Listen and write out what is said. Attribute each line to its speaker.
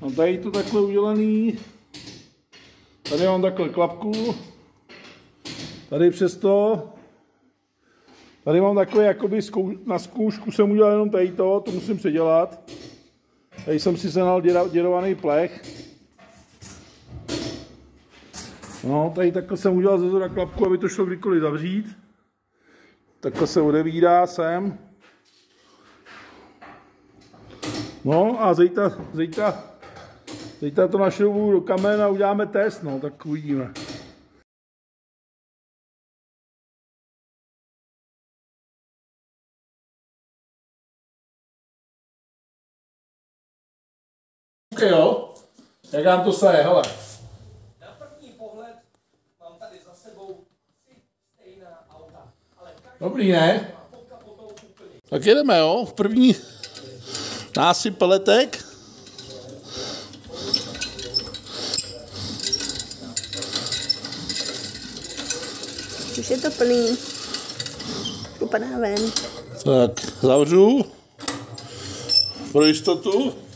Speaker 1: No tady je to takhle udělaný. Tady mám takhle klapku. Tady přesto. Tady mám takové, jakoby na zkoušku jsem udělal jenom tady to musím předělat. Tady jsem si sehnal děrovaný plech. No, tady takhle jsem udělal ze zhora klapku, aby to šlo kdykoliv zavřít. Takhle se odevírá sem. No a zítra to našroubuju do kamen a uděláme test, no, tak uvidíme. Jo, jak nám to saje, hele.
Speaker 2: Na první pohled mám tady za sebou stejná auta, ale
Speaker 1: Dobrý, ne? Tak jedeme, jo, v první násyp peletek.
Speaker 3: Už je to plný. Upadá ven.
Speaker 1: Tak, zavřu pro jistotu.